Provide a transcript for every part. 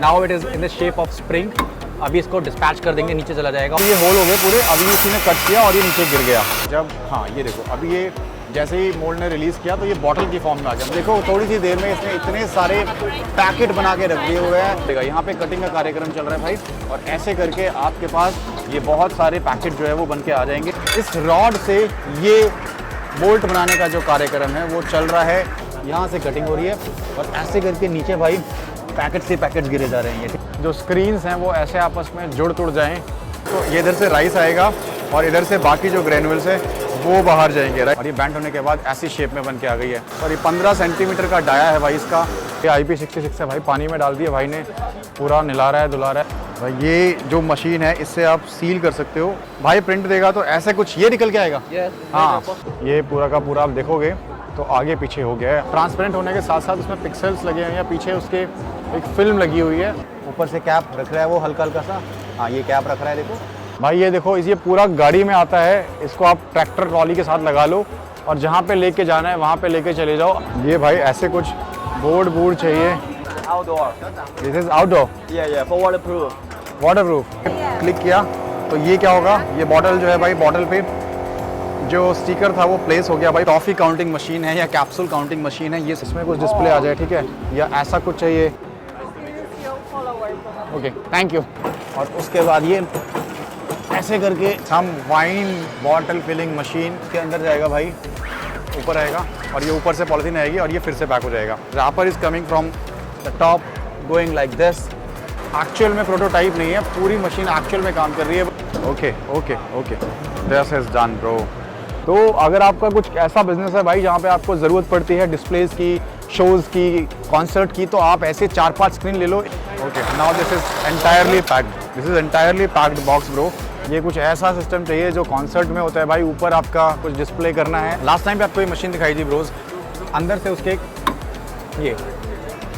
Now it is in the shape of spring. अभी इसको dispatch कर देंगे, नीचे चला जाएगा। ये होल हो गए पूरे, अभी इसी ने कट किया और ये नीचे गिर गया। जब हाँ ये देखो, अभी ये जैसे ही मोल्ड ने रिलीज़ किया तो ये बॉटल की फॉर्म में आ गया। देखो थोड़ी सी देर में इसने इतने सारे पैकेट बना के रख दिए हुए हैं। यहाँ पे कटिंग का कार्यक्रम चल रहा है भाई, और ऐसे करके आपके पास ये बहुत सारे पैकेट जो है वो बन के आ जाएंगे। इस रॉड से ये बोल्ट बनाने का जो कार्यक्रम है वो चल रहा है। यहाँ से कटिंग हो रही है और ऐसे करके नीचे भाई पैकेट से पैकेट्स गिरे जा रहे हैं। ये जो स्क्रीन्स हैं वो ऐसे आपस में जुड़ तुड़ जाएं तो ये इधर से राइस आएगा और इधर से बाकी जो ग्रेनुअल्स है वो बाहर जाएंगे। और ये बैंड होने के बाद ऐसी शेप में बन के आ गई है। और ये 15 सेंटीमीटर का डाया है भाई इसका। ये IP66 है भाई, पानी में डाल दिया भाई ने, पूरा निला रहा है धुला रहा है भाई। ये जो मशीन है इससे आप सील कर सकते हो भाई। प्रिंट देगा तो ऐसे कुछ ये निकल के आएगा। हाँ, ये पूरा का पूरा आप देखोगे तो आगे पीछे हो गया है। ट्रांसपेरेंट होने के साथ साथ उसमें पिक्सेल्स लगे हैं या पीछे उसके एक फिल्म लगी हुई है। ऊपर से कैप रख रहा है वो हल्का हल्का सा। हाँ ये कैप रख रहा है देखो भाई। ये देखो ये पूरा गाड़ी में आता है। इसको आप ट्रैक्टर ट्रॉली के साथ लगा लो और जहाँ पे लेके जाना है वहाँ पे लेके चले जाओ। ये भाई ऐसे कुछ बोर्ड चाहिए। Outdoor. This is outdoor. Yeah, for waterproof. Waterproof. Click किया तो ये क्या होगा, ये बॉटल जो है भाई, बॉटल पे जो स्टिकर था वो प्लेस हो गया भाई। टॉफ़ी काउंटिंग मशीन है या कैप्सूल काउंटिंग मशीन है, ये इसमें कुछ डिस्प्ले आ जाए, ठीक है, या ऐसा कुछ चाहिए। Okay thank you. और उसके बाद ये ऐसे करके हम वाइन बॉटल फिलिंग मशीन के अंदर जाएगा भाई, ऊपर आएगा और ये ऊपर से पॉलिथीन आएगी और ये फिर से पैक हो जाएगा। Wrapper is coming from the top going like this. Actual में प्रोटोटाइप नहीं है, पूरी मशीन एक्चुअल में काम कर रही है। Okay okay okay, this is done bro. तो अगर आपका कुछ ऐसा बिजनेस है भाई जहाँ पे आपको ज़रूरत पड़ती है डिस्प्लेज की, शोज़ की, कॉन्सर्ट की, तो आप ऐसे 4-5 स्क्रीन ले लो। Okay now this is entirely packed, this is entirely packed box bro. ये कुछ ऐसा सिस्टम चाहिए जो कॉन्सर्ट में होता है भाई, ऊपर आपका कुछ डिस्प्ले करना है। लास्ट टाइम पे आपको ये मशीन दिखाई थी ब्रोज, अंदर से उसके ये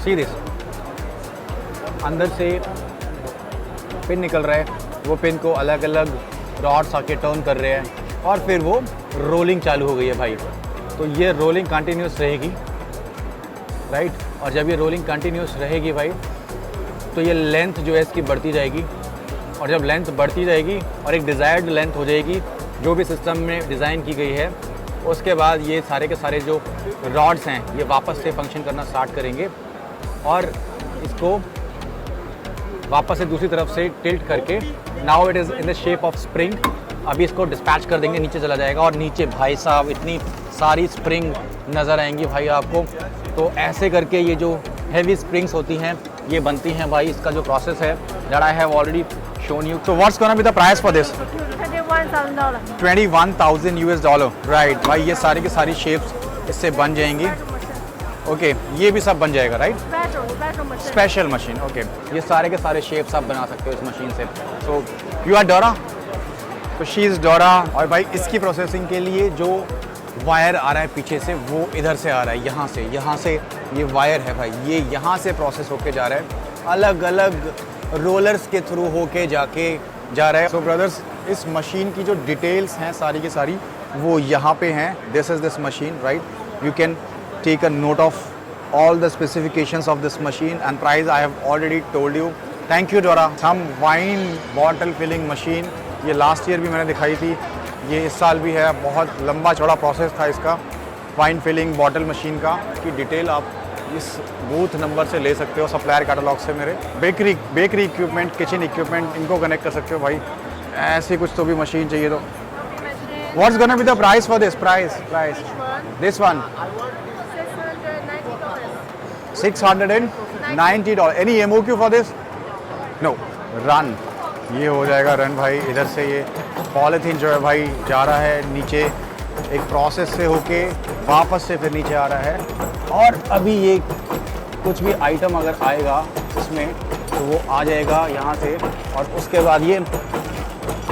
सीरीज अंदर से पिन निकल रहा है, वो पिन को अलग अलग रॉड्स आके टर्न कर रहे हैं और फिर वो रोलिंग चालू हो गई है भाई। तो ये रोलिंग कंटिन्यूस रहेगी राइट, और जब ये रोलिंग कंटिन्यूस रहेगी भाई तो ये लेंथ जो है इसकी बढ़ती जाएगी, और जब लेंथ बढ़ती जाएगी और एक डिज़ायर्ड लेंथ हो जाएगी जो भी सिस्टम में डिज़ाइन की गई है, उसके बाद ये सारे के सारे जो रॉड्स हैं ये वापस से फंक्शन करना स्टार्ट करेंगे और इसको वापस से दूसरी तरफ से टिल्ट करके, now it is in the shape of spring. अभी इसको डिस्पैच कर देंगे, नीचे चला जाएगा और नीचे भाई साहब इतनी सारी स्प्रिंग नज़र आएंगी भाई आपको। तो ऐसे करके ये जो हैवी स्प्रिंग्स होती हैं ये बनती हैं भाई। इसका जो प्रोसेस है that I have already shown you. तो what's gonna be the price for this? $21,000 $21,000 right भाई। ये सारी की सारी शेप्स इससे बन जाएंगी। ओके ये भी सब बन जाएगा राइट, स्पेशल मशीन। ओके ये सारे के सारे शेप्स आप बना सकते हो इस मशीन से। सो यू आर डोरा, तो शी इज़ डोरा। और भाई इसकी प्रोसेसिंग के लिए जो वायर आ रहा है पीछे से वो इधर से आ रहा है, यहाँ से ये वायर है भाई, ये यहाँ से प्रोसेस होके जा रहा है, अलग अलग रोलर्स के थ्रू होके जा रहा है। सो ब्रदर्स इस मशीन की जो डिटेल्स हैं सारी की सारी वो यहाँ पे हैं। This is this machine right, you can take a note of all the specifications of this machine and price I have already told you. Thank you Dora. हम wine bottle filling machine ये last year भी मैंने दिखाई थी, ये इस साल भी है। बहुत लंबा चौड़ा प्रोसेस था इसका वाइन फिलिंग बॉटल मशीन का। की डिटेल आप इस बूथ नंबर से ले सकते हो, सप्लायर कैटलॉग से। मेरे बेकरी इक्विपमेंट, किचन इक्विपमेंट, इनको कनेक्ट कर सकते हो भाई। ऐसी कुछ तो भी मशीन चाहिए तो What's gonna be the price for this? Price. This one. $690. Any MOQ for this? No. Run. ये हो जाएगा रन भाई। इधर से ये पॉलीथीन जो है भाई जा रहा है नीचे, एक प्रोसेस से होके वापस से फिर नीचे आ रहा है। और अभी ये कुछ भी आइटम अगर आएगा इसमें तो वो आ जाएगा यहाँ से, और उसके बाद ये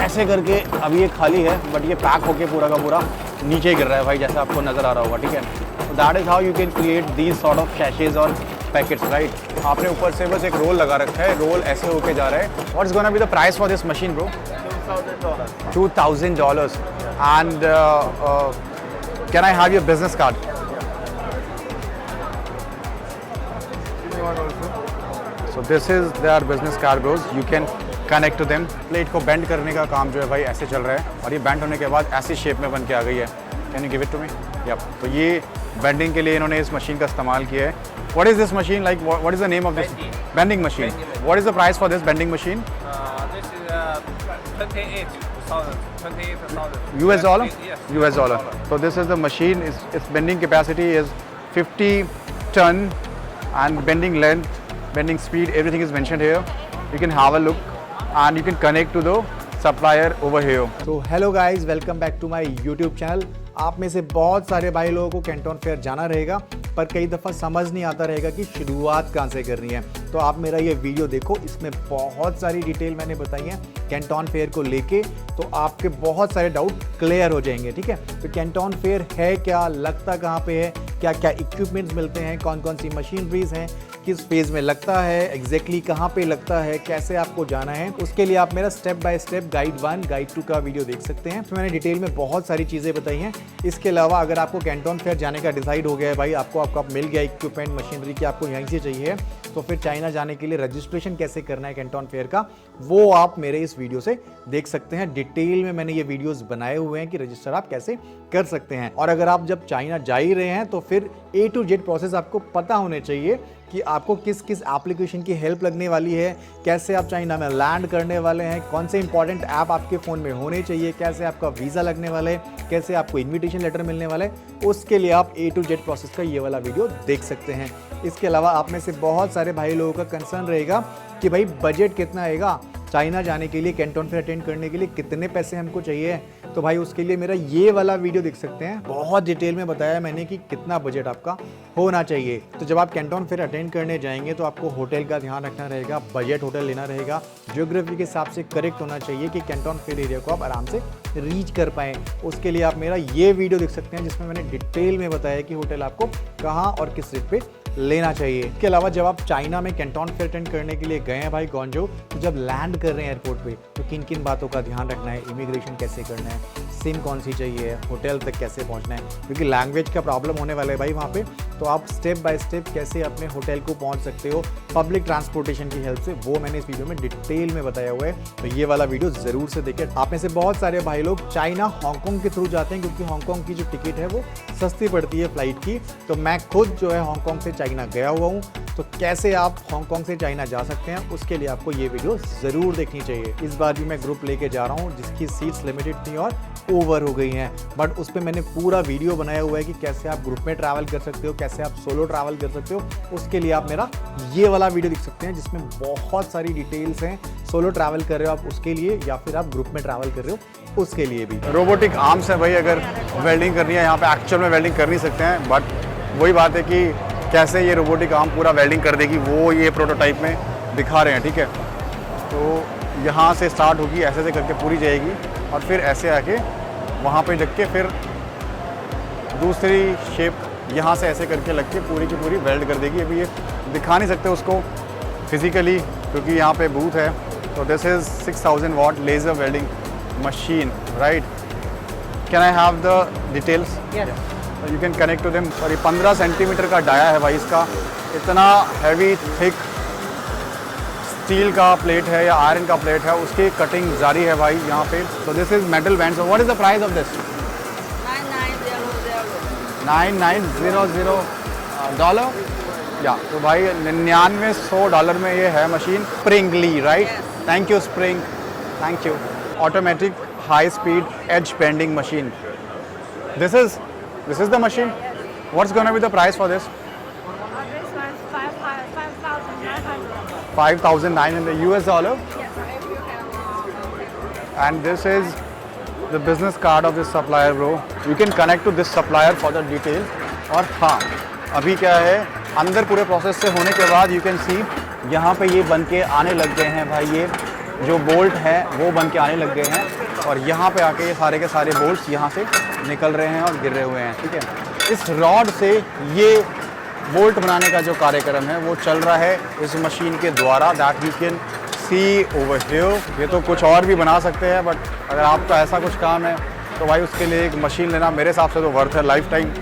ऐसे करके अभी ये खाली है बट ये पैक होके पूरा का पूरा नीचे गिर रहा है भाई, जैसा आपको नज़र आ रहा होगा, ठीक है। तो that is how you can create these sort of सैशेज और पैकेट्स राइट। आपने ऊपर से बस एक रोल लगा रखा है, रोल ऐसे होके जा रहा है। What's gonna be the price for this machine bro? $2,000. And can I have your business card? So this is their business card bros, you can connect to them. Plate को bend करने का काम जो है भाई ऐसे चल रहा है और ये बेंड होने के बाद ऐसी शेप में बन के आ गई है। Can you give it to me? या तो ये बेंडिंग के लिए इन्होंने इस मशीन का इस्तेमाल किया है। What is this machine like, what is the name of this bending machine? What is the price for this bending machine? This is 28,000. US dollar? Yes. US dollar. So this is the machine. Its bending capacity is 50 ton and bending length, bending speed, everything is mentioned here. You can have a look and you can connect to the supplier over here. तो hello guys, welcome back to my YouTube channel. आप में से बहुत सारे भाई लोगों को Canton fair जाना रहेगा, पर कई दफ़ा समझ नहीं आता रहेगा कि शुरुआत कहाँ से करनी है। तो आप मेरा ये वीडियो देखो, इसमें बहुत सारी डिटेल मैंने बताई है कैंटन फेयर को लेके, तो आपके बहुत सारे डाउट क्लियर हो जाएंगे। ठीक है, तो कैंटन फेयर है क्या, लगता कहाँ पे है, क्या क्या इक्विपमेंट्स मिलते हैं, कौन कौन सी मशीनरीज हैं, किस फेज़ में लगता है, एग्जैक्टली कहाँ पे लगता है, कैसे आपको जाना है, उसके लिए आप मेरा step by step guide 1 guide 2 का वीडियो देख सकते हैं। तो मैंने डिटेल में बहुत सारी चीज़ें बताई हैं। इसके अलावा अगर आपको कैंटन फेयर जाने का डिसाइड हो गया है भाई, आपको आपका मिल गया इक्विपमेंट मशीनरी की, आपको यहीं से चाहिए, तो फिर चाइना जाने के लिए रजिस्ट्रेशन कैसे करना है कैंटन फेयर का, वो आप मेरे इस वीडियो से देख सकते हैं। डिटेल में मैंने ये वीडियोस बनाए हुए हैं कि रजिस्टर आप कैसे कर सकते हैं। और अगर आप जब चाइना जा ही रहे हैं तो फिर A to Z प्रोसेस आपको पता होने चाहिए कि आपको किस किस एप्लीकेशन की हेल्प लगने वाली है, कैसे आप चाइना में लैंड करने वाले हैं, कौन से इंपॉर्टेंट ऐप आपके फ़ोन में होने चाहिए, कैसे आपका वीज़ा लगने वाला है, कैसे आपको इन्विटेशन लेटर मिलने वाला है, उसके लिए आप A to Z प्रोसेस का ये वाला वीडियो देख सकते हैं। इसके अलावा आप में से बहुत सारे भाई लोगों का कंसर्न रहेगा कि भाई बजट कितना आएगा चाइना जाने के लिए, कैंटन फेयर अटेंड करने के लिए कितने पैसे हमको चाहिए। तो भाई उसके लिए मेरा ये वाला वीडियो देख सकते हैं, बहुत डिटेल में बताया मैंने कि कितना बजट आपका होना चाहिए। तो जब आप कैंटन फेयर अटेंड करने जाएंगे तो आपको होटल का ध्यान रखना रहेगा, बजट होटल लेना रहेगा, ज्योग्राफी के हिसाब से करेक्ट होना चाहिए कि कैंटन फेयर एरिया को आप आराम से रीच कर पाएँ। उसके लिए आप मेरा ये वीडियो देख सकते हैं जिसमें मैंने डिटेल में बताया कि होटल आपको कहाँ और किस रेट पे लेना चाहिए। इसके अलावा जब आप चाइना में कैंटन फेयर अटेंड करने के लिए गए हैं भाई ग्वांगझोउ, तो जब लैंड कर रहे हैं एयरपोर्ट पे, तो किन किन बातों का ध्यान रखना है, इमिग्रेशन कैसे करना है, सिम कौन सी चाहिए, होटल तक कैसे पहुंचना है, क्योंकि लैंग्वेज का प्रॉब्लम होने वाला है भाई वहाँ पे। तो आप स्टेप बाय स्टेप कैसे अपने होटल को पहुँच सकते हो पब्लिक ट्रांसपोर्टेशन की हेल्प से, वो मैंने इस वीडियो में डिटेल में बताया हुआ है। तो ये वाला वीडियो ज़रूर से देखें। आप में से बहुत सारे भाई लोग चाइना हांगकॉन्ग के थ्रू जाते हैं, क्योंकि हांगकॉन्ग की जो टिकट है वो सस्ती पड़ती है फ्लाइट की। तो मैं खुद जो है हांगकॉन्ग से चाइना गया हुआ हूँ, तो कैसे आप हांगकॉन्ग से चाइना जा सकते हैं उसके लिए आपको ये वीडियो ज़रूर देखनी चाहिए। इस बार भी मैं ग्रुप लेके जा रहा हूँ जिसकी सीट्स लिमिटेड थी और ओवर हो गई हैं, बट उस पर मैंने पूरा वीडियो बनाया हुआ है कि कैसे आप ग्रुप में ट्रैवल कर सकते हो, कैसे आप सोलो ट्रैवल कर सकते हो। उसके लिए आप मेरा ये वाला वीडियो देख सकते हैं जिसमें बहुत सारी डिटेल्स हैं, सोलो ट्रैवल कर रहे हो आप उसके लिए, या फिर आप ग्रुप में ट्रैवल कर रहे हो उसके लिए भी। रोबोटिक आर्म्स है भाई, अगर वेल्डिंग करनी है यहाँ पे एक्चुअल में वेल्डिंग कर नहीं सकते हैं, बट वही बात है कि कैसे ये रोबोटिक आर्म पूरा वेल्डिंग कर देगी वो ये प्रोटोटाइप में दिखा रहे हैं। ठीक है, तो यहाँ से स्टार्ट होगी, ऐसे से करके पूरी जाएगी और फिर ऐसे आके वहाँ पे लग के फिर दूसरी शेप यहाँ से ऐसे करके लग के पूरी की पूरी वेल्ड कर देगी। अभी ये दिखा नहीं सकते उसको फिजिकली क्योंकि यहाँ पे बूथ है। तो this is 6000 watt laser welding machine, right? Can I have the details? You can connect to them. और ये 15 सेंटीमीटर का डाया है भाई इसका, इतना हैवी थिक स्टील का प्लेट है या आयरन का प्लेट है, उसकी कटिंग जारी है भाई यहाँ पे। तो this is metal band. So what is the price of this? 9900 dollar. या तो भाई 9900 डॉलर में ये है machine. Springly, right? Thank you Spring, thank you. Automatic high speed edge bending machine. This is the machine. What's gonna be the price for this? 5,900 US dollar. And this is the business card of this supplier, bro. You can connect to this supplier for the detail. और हाँ, अभी क्या है, अंदर पूरे process से होने के बाद you can see यहाँ पे ये बन के आने लग गए हैं भाई, ये जो बोल्ट है वो बन के आने लग गए हैं और यहाँ पे आके ये सारे के सारे बोल्ट्स यहाँ से निकल रहे हैं और गिर रहे हुए हैं। ठीक है, इस रॉड से ये बोल्ट बनाने का जो कार्यक्रम है वो चल रहा है इस मशीन के द्वारा। That you can see over here. ये तो कुछ और भी बना सकते हैं, बट अगर आपका ऐसा कुछ काम है तो भाई उसके लिए एक मशीन लेना मेरे हिसाब से तो वर्थ है, लाइफ टाइम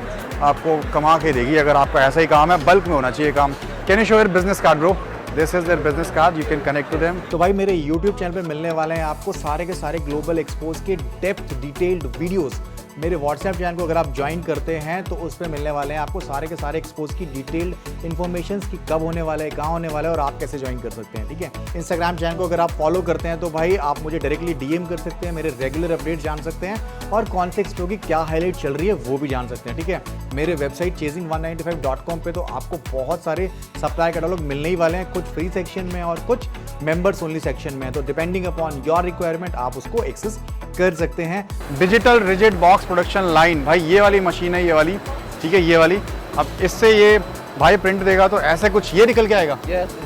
आपको कमा के देगी अगर आपका ऐसा ही काम है। बल्क में होना चाहिए काम। Can you show your business card bro? This is their business card, you can connect to them. तो भाई मेरे YouTube चैनल पे मिलने वाले हैं आपको सारे के सारे ग्लोबल एक्सपोज के डेप्थ डिटेल्ड वीडियोस। मेरे व्हाट्सएप चैनल को अगर आप ज्वाइन करते हैं तो उस पर मिलने वाले हैं आपको सारे के सारे एक्सपोज की डिटेल्ड इन्फॉर्मेशन की कब होने वाला है, कहाँ होने वाला है और आप कैसे ज्वाइन कर सकते हैं, ठीक है। इंस्टाग्राम चैनल को अगर आप फॉलो करते हैं तो भाई आप मुझे डायरेक्टली DM कर सकते हैं, मेरे रेगुलर अपडेट जान सकते हैं और कौन से एक्सपो की क्या हाईलाइट चल रही है वो भी जान सकते हैं, ठीक है। मेरे वेबसाइट chasing195.com पे तो आपको बहुत सारे सप्लाई कैटलॉग मिलने ही वाले हैं, कुछ फ्री सेक्शन में और कुछ मेंबर्स ओनली सेक्शन में। तो डिपेंडिंग अपॉन योर रिक्वायरमेंट आप उसको एक्सेस कर सकते हैं। Digital rigid box production line, भाई ये वाली मशीन है, ये वाली, ठीक है, ये वाली। अब इससे ये भाई प्रिंट देगा तो ऐसे कुछ ये निकल के आएगा।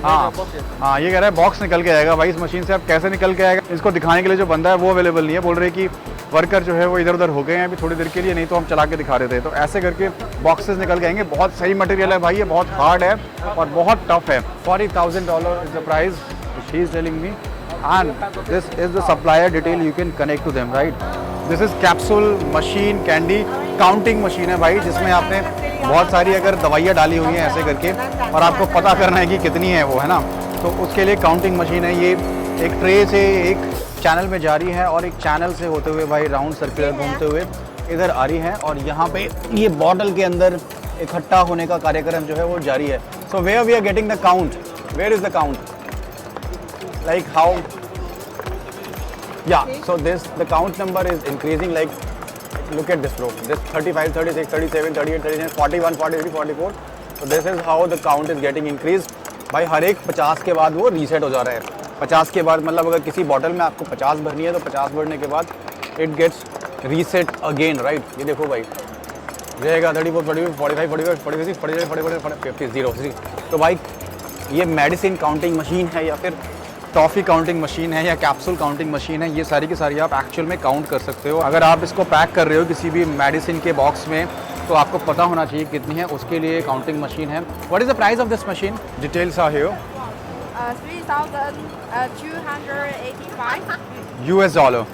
हाँ, ये कह रहा है बॉक्स निकल के आएगा। भाई इस मशीन से अब कैसे निकल के आएगा, इसको दिखाने के लिए जो बंदा है वो अवेलेबल नहीं है। बोल रहे कि वर्कर जो है वो इधर उधर हो गए हैं अभी थोड़ी देर के लिए, नहीं तो हम चला के दिखा रहे थे। तो ऐसे करके बॉक्सेस निकल के आएंगे। बहुत सही मटेरियल है भाई, ये बहुत हार्ड है और बहुत टफ है। $40,000 is the price she is telling me and this is the supplier detail, you can connect to them, right? This is capsule machine, candy counting machine है भाई, जिसमें आपने बहुत सारी अगर दवाइयाँ डाली हुई हैं ऐसे करके और आपको पता करना है कि कितनी है वो, है ना, तो उसके लिए काउंटिंग मशीन है। ये एक ट्रे से एक चैनल में जा रही है और एक चैनल से होते हुए भाई राउंड सर्कुलर घूमते हुए इधर आ रही है और यहाँ पे ये बॉटल के अंदर इकट्ठा होने का कार्यक्रम जो है वो जारी है। So where we are getting the count, where is the count, like how, yeah, so the count number is increasing, like look at this bro, this 35, 36, 37, 38, 39, 41, 43, 44, so this is how the count is getting increased भाई। हर एक 50 के बाद वो reset हो जा रहा है। 50 के बाद मतलब अगर किसी बॉटल में आपको 50 भरनी है तो 50 भरने के बाद it gets reset again, right. ये देखो भाई रहेगा 34, 45, 45, 46, 47, 48, 50, 0, तो भाई ये मेडिसिन काउंटिंग मशीन है या फिर टॉफ़ी काउंटिंग मशीन है या कैप्सूल काउंटिंग मशीन है, ये सारी की सारी आप एक्चुअल में काउंट कर सकते हो। अगर आप इसको पैक कर रहे हो किसी भी मेडिसिन के बॉक्स में तो आपको पता होना चाहिए कितनी है, उसके लिए काउंटिंग मशीन है। What is the price of this machine? Details are here. 3,285 US dollar.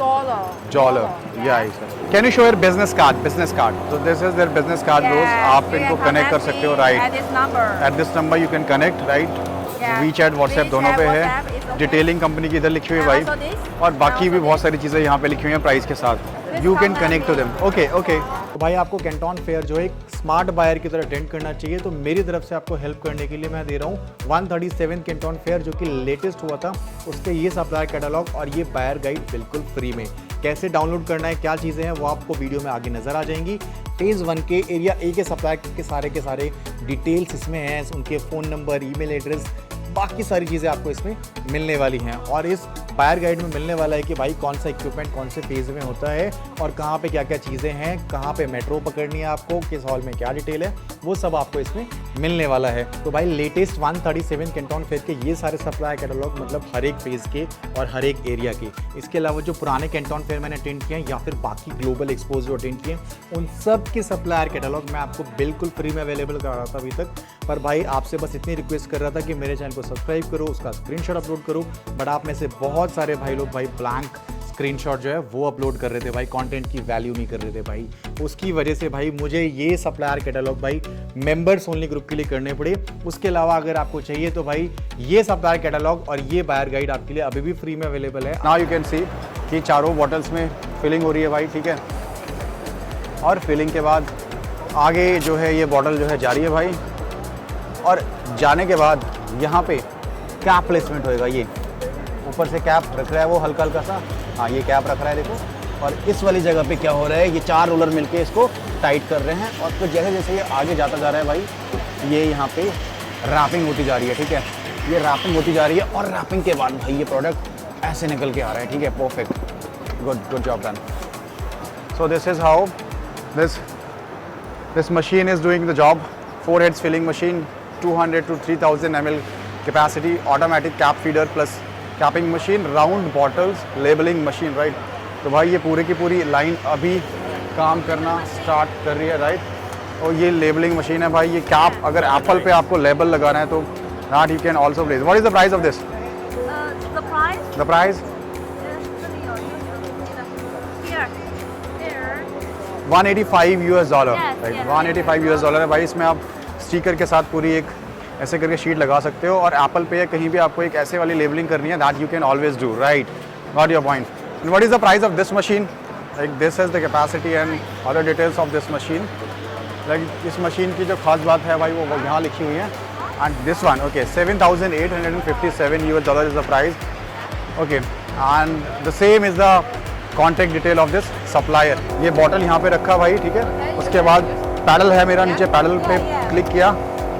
dollar. Yeah. Can you show your business card? Business card. So this is their business card, bros. आप इनको connect कर सकते हो, At right? this number. At this number you can connect, right? Yeah. WeChat, WhatsApp दोनों पे WhatsApp is है। okay. Detailing company की इधर लिखी हुई है And also भाई this. और बाकी And भी also बहुत सारी चीज़ें यहाँ पे लिखी हुई हैं प्राइस के साथ। You can connect to them. Okay okay. तो भाई आपको कैंटोन फेयर जो है एक स्मार्ट बायर की तरह अटेंड करना चाहिए, तो मेरी तरफ से आपको हेल्प करने के लिए मैं दे रहा हूँ 137 कैंटोन फेयर जो कि लेटेस्ट हुआ था, उसके ये सप्लायर कैटलॉग और ये बायर गाइड बिल्कुल फ्री में। कैसे डाउनलोड करना है, क्या चीज़ें हैं, वो आपको वीडियो में आगे नज़र आ जाएंगी। फेज़ 1 के एरिया ए के सप्लायर के सारे डिटेल्स इसमें हैं, उनके फ़ोन नंबर, ईमेल एड्रेस, बाकी सारी चीज़ें आपको इसमें मिलने वाली हैं। और इस बायर गाइड में मिलने वाला है कि भाई कौन सा इक्विपमेंट कौन से फेज़ में होता है और कहाँ पे क्या क्या चीज़ें हैं, कहाँ पे मेट्रो पकड़नी है आपको, किस हॉल में क्या डिटेल है, वो सब आपको इसमें मिलने वाला है। तो भाई लेटेस्ट 137 कैंटोन फेयर के ये सारे सप्लाई कैटलॉग मतलब हर एक फेज़ के और हर एक एरिया के। इसके अलावा जो पुराने कैंटोन फेयर मैंने अटेंड किए हैं या फिर बाकी ग्लोबल एक्सपोज जो अटेंड किए हैं, उन सब के सप्लायर कैटलॉग मैं आपको बिल्कुल फ्री में अवेलेबल करा रहा था अभी तक। पर भाई आपसे बस इतनी रिक्वेस्ट कर रहा था कि मेरे चैनल को सब्सक्राइब करो, उसका स्क्रीनशॉट अपलोड करो। बट आप में से बहुत सारे भाई लोग भाई ब्लैंक स्क्रीनशॉट जो है वो अपलोड कर रहे थे भाई, कंटेंट की वैल्यू नहीं कर रहे थे भाई। उसकी वजह से भाई मुझे ये सप्लायर कैटलॉग भाई मेंबर्स ओनली ग्रुप के लिए करने पड़े। उसके अलावा अगर आपको चाहिए तो भाई ये सप्लायर कैटलॉग और ये बायर गाइड आपके लिए अभी भी फ्री में अवेलेबल है। नाउ यू कैन सी कि चारों बॉटल्स में फिलिंग हो रही है भाई, ठीक है। और फिलिंग के बाद आगे जो है ये बॉटल जो है जा रही है भाई, और जाने के बाद यहाँ पे कैप प्लेसमेंट होएगा। ये ऊपर से कैप रख रहा है वो हल्का हल्का सा, हाँ ये कैप रख रहा है देखो। और इस वाली जगह पे क्या हो रहा है, ये 4 रोलर मिलके इसको टाइट कर रहे हैं और फिर जैसे जैसे ये आगे जाता जा रहा है भाई, ये यहाँ पे रैपिंग होती जा रही है, ठीक है। ये रैपिंग होती जा रही है और रैपिंग के बाद भाई ये प्रोडक्ट ऐसे निकल के आ रहा है, ठीक है। Perfect, good job done. So this is how this machine is doing the job. 4 heads filling machine, 200 to 3000 ml capacity, automatic cap feeder plus capping machine, round bottles, labeling machine, right? तो भाई ये पूरी की पूरी line अभी काम करना start कर रही है, राइट। और ये लेबलिंग मशीन है भाई। ये कैप अगर एप्पल पे आपको लेबल लगाना है तो not you can also place. What is the price of this? The price? The price Here. $185 Yes, right. yes. 185 US dollar है भाई। इसमें आप स्टिकर के साथ पूरी एक ऐसे करके शीट लगा सकते हो। और एप्पल पे या कहीं भी आपको एक ऐसे वाली लेबलिंग करनी है, that you can always do, right, got your point. And what is the price of this machine? Like this is the capacity and other details of this machine. Like इस मशीन की जो खास बात है भाई वो यहाँ लिखी हुई है। And this one, okay, $7,857 US is the price, okay, and the same is the contact detail of this supplier। ये बॉटल यहाँ पे रखा भाई, ठीक है। उसके बाद पैडल है मेरा, नीचे पैडल पे क्लिक किया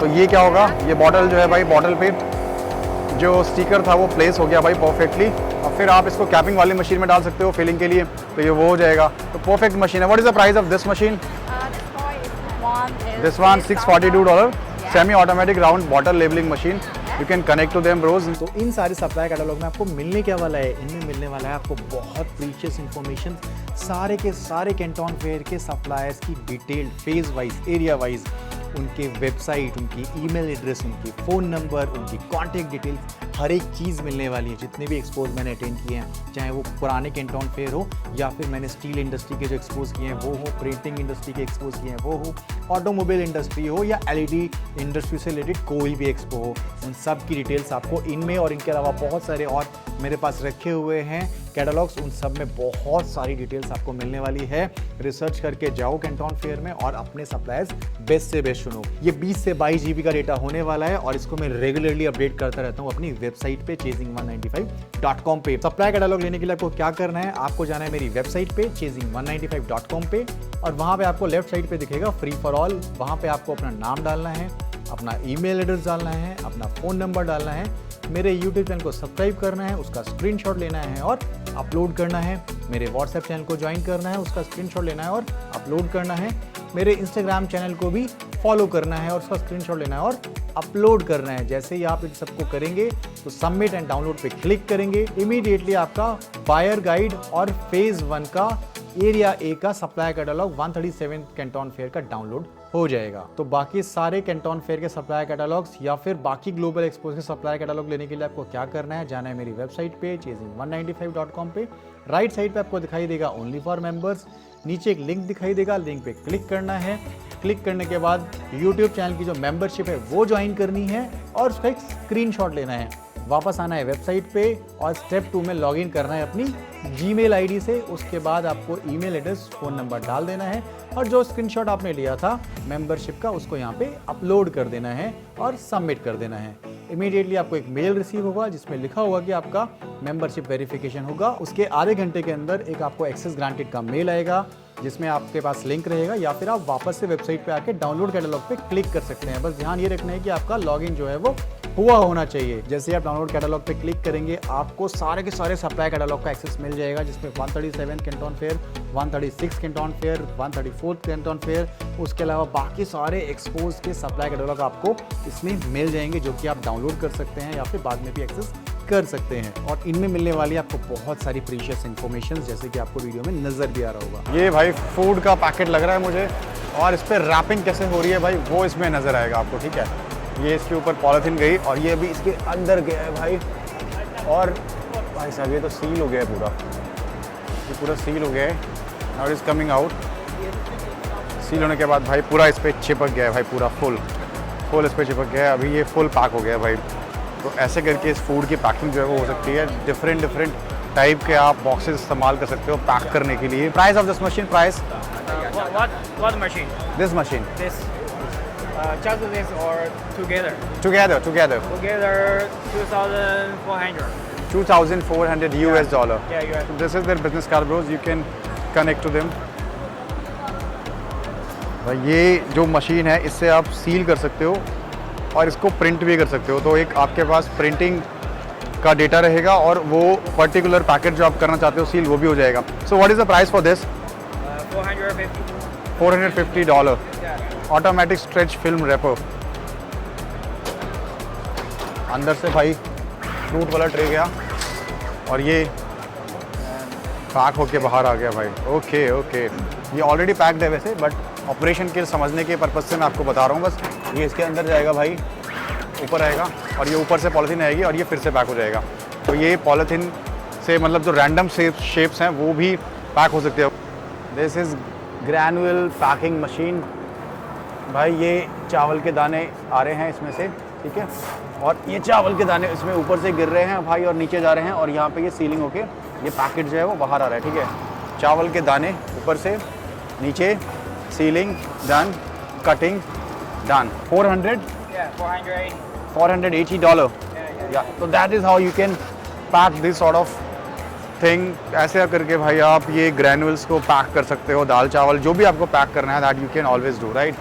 तो ये क्या होगा, ये बॉटल जो है भाई, बॉटल पे जो स्टिकर था वो प्लेस हो गया भाई परफेक्टली। और फिर आप इसको कैपिंग वाली मशीन में डाल सकते हो फिलिंग के लिए, तो ये वो हो जाएगा। तो परफेक्ट मशीन है। What is the price of this machine? This one $642, semi-automatic round bottle labeling machine. You can connect to them, bros. तो इन सारे सप्लाई कैटलॉग में आपको मिलने क्या वाला है? इनमें मिलने वाला है आपको बहुत प्रीशियस इन्फॉर्मेशन, सारे के सारे कैंटन फेयर के सप्लायर्स की detail, phase wise, area wise, उनके वेबसाइट, उनकी ईमेल एड्रेस, उनकी फ़ोन नंबर, उनकी कॉन्टैक्ट डिटेल्स, हर एक चीज़ मिलने वाली है। जितने भी एक्सपोज मैंने अटेंड किए हैं, चाहे वो पुराने कैंटन फेयर हो या फिर मैंने स्टील इंडस्ट्री के जो एक्सपोज किए हैं वो हो, प्रिंटिंग इंडस्ट्री के एक्सपोज किए हैं वो हो, ऑटोमोबाइल इंडस्ट्री हो या एलईडी इंडस्ट्री से रिलेटेड कोई भी एक्सपो हो, उन सब की डिटेल्स आपको इनमें और इनके अलावा बहुत सारे और मेरे पास रखे हुए हैं कैटलॉग्स, उन सब में बहुत सारी डिटेल्स आपको मिलने वाली है। रिसर्च करके जाओ कैंटन फेयर में और अपने सप्लायर्स बेस्ट से बेस्ट चुनो। ये 20 से 22 GB का डेटा होने वाला है और इसको मैं रेगुलरली अपडेट करता रहता हूँ अपनी वेबसाइट पे chasing195.com पे। सप्लाई कैटलॉग लेने के लिए आपको क्या करना है, आपको जाना है मेरी वेबसाइट पे chasing195.com पे और वहाँ पे आपको लेफ्ट साइड पे दिखेगा फ्री फॉर ऑल। वहाँ पे आपको अपना नाम डालना है, अपना ईमेल एड्रेस डालना है, अपना फ़ोन नंबर डालना है, मेरे YouTube चैनल को सब्सक्राइब करना है, उसका स्क्रीनशॉट लेना है और अपलोड करना है, मेरे व्हाट्सएप चैनल को ज्वाइन करना है, उसका स्क्रीनशॉट लेना है और अपलोड करना है, मेरे इंस्टाग्राम चैनल को भी फॉलो करना है और उसका स्क्रीनशॉट लेना है और अपलोड करना है। जैसे ही आप इन सबको करेंगे तो सबमिट एंड डाउनलोड पे क्लिक करेंगे, इमीडिएटली आपका बायर गाइड और फेज 1 का एरिया ए का सप्लाई कैटलॉग 137 कैंटन फेयर का डाउनलोड हो जाएगा। तो बाकी सारे कैंटन फेयर के सप्लाई कैटलॉग्स या फिर बाकी ग्लोबल एक्सपोज के सप्लाई कैटलॉग लेने के लिए आपको क्या करना है, जाना है मेरी वेबसाइट पे chasing195.com पे। राइट साइड पे आपको दिखाई देगा ओनली फॉर मेंबर्स, नीचे एक लिंक दिखाई देगा, लिंक पे क्लिक करना है। क्लिक करने के बाद यूट्यूब चैनल की जो मेंबरशिप है वो ज्वाइन करनी है और उसका एक स्क्रीनशॉट लेना है, वापस आना है वेबसाइट पे और स्टेप 2 में लॉगिन करना है अपनी जीमेल आईडी से। उसके बाद आपको ईमेल एड्रेस, फ़ोन नंबर डाल देना है और जो स्क्रीनशॉट आपने लिया था मेंबरशिप का उसको यहाँ पे अपलोड कर देना है और सबमिट कर देना है। इमीडिएटली आपको एक मेल रिसीव होगा जिसमें लिखा होगा कि आपका मेंबरशिप वेरिफिकेशन होगा। उसके आधे घंटे के अंदर एक आपको एक्सेस ग्रांटेड का मेल आएगा जिसमें आपके पास लिंक रहेगा या फिर आप वापस से वेबसाइट पे आके डाउनलोड कैटलॉग पे क्लिक कर सकते हैं। बस ध्यान ये रखना है कि आपका लॉगिन जो है वो हुआ होना चाहिए। जैसे आप डाउनलोड कैटलॉग पे क्लिक करेंगे आपको सारे के सारे सप्लाई कैटलॉग का एक्सेस मिल जाएगा जिसमें 137 Canton fair, 136 Canton fair, 134 Canton fair, उसके अलावा बाकी सारे एक्सपोज के सप्लाई कैटलॉग आपको इसमें मिल जाएंगे जो कि आप डाउनलोड कर सकते हैं या फिर बाद में भी एक्सेस कर सकते हैं। और इनमें मिलने वाली आपको बहुत सारी प्रीशियस इन्फॉर्मेशन जैसे कि आपको वीडियो में नजर भी आ रहा होगा। ये भाई फूड का पैकेट लग रहा है मुझे और इस पर रैपिंग कैसे हो रही है भाई वो इसमें नज़र आएगा आपको, ठीक है। ये इसके ऊपर पॉलीथीन गई और ये अभी इसके अंदर गया है भाई और भाई साहब ये तो सील हो गया है पूरा, ये पूरा सील हो गया है। Now is coming out. Seal होने के बाद भाई पूरा इस पर चिपक गया है भाई, पूरा फुल इस पर चिपक गया है। अभी ये फुल पैक हो गया है भाई। तो ऐसे करके इस फूड की पैकिंग जो है वो हो सकती है। डिफरेंट टाइप के आप बॉक्सेस इस्तेमाल कर सकते हो पैक करने के लिए। Price of this machine, price What machine? This machine This. Just this or together? together Together 2,400. $2,400 US dollar. Yeah, US. This is their business card, bros. You can connect to them. भाई ये जो machine है इससे आप seal कर सकते हो और इसको प्रिंट भी कर सकते हो। तो एक आपके पास प्रिंटिंग का डेटा रहेगा और वो पर्टिकुलर पैकेट जो आप करना चाहते हो सील वो भी हो जाएगा। So what is the price for this? 450. $450 Yeah. Automatic stretch film wrapper. अंदर से भाई फ्रूट वाला ट्रे गया और ये पैक होके बाहर आ गया भाई। ओके ये ऑलरेडी पैक्ड है वैसे, बट ऑपरेशन के समझने के पर्पज़ से मैं आपको बता रहा हूँ बस। ये इसके अंदर जाएगा भाई, ऊपर आएगा और ये ऊपर से पॉलीथीन आएगी और ये फिर से पैक हो जाएगा। तो ये पॉलीथीन से मतलब जो रैंडम शेप्स हैं वो भी पैक हो सकते हैं। This is granule packing machine. भाई ये चावल के दाने आ रहे हैं इसमें से ठीक है। और ये चावल के दाने इसमें ऊपर से गिर रहे हैं भाई और नीचे जा रहे हैं, और यहाँ पे ये सीलिंग होके ये पैकेट जो है वो बाहर आ रहा है, ठीक है। चावल के दाने ऊपर से नीचे, ceiling done, cutting done. 400 Yeah, 480. $480 या, तो that is how you can pack this sort of thing. ऐसे करके भाई आप ये ग्रैनुअल्स को पैक कर सकते हो, दाल चावल जो भी आपको पैक करना है, that you can always do, right.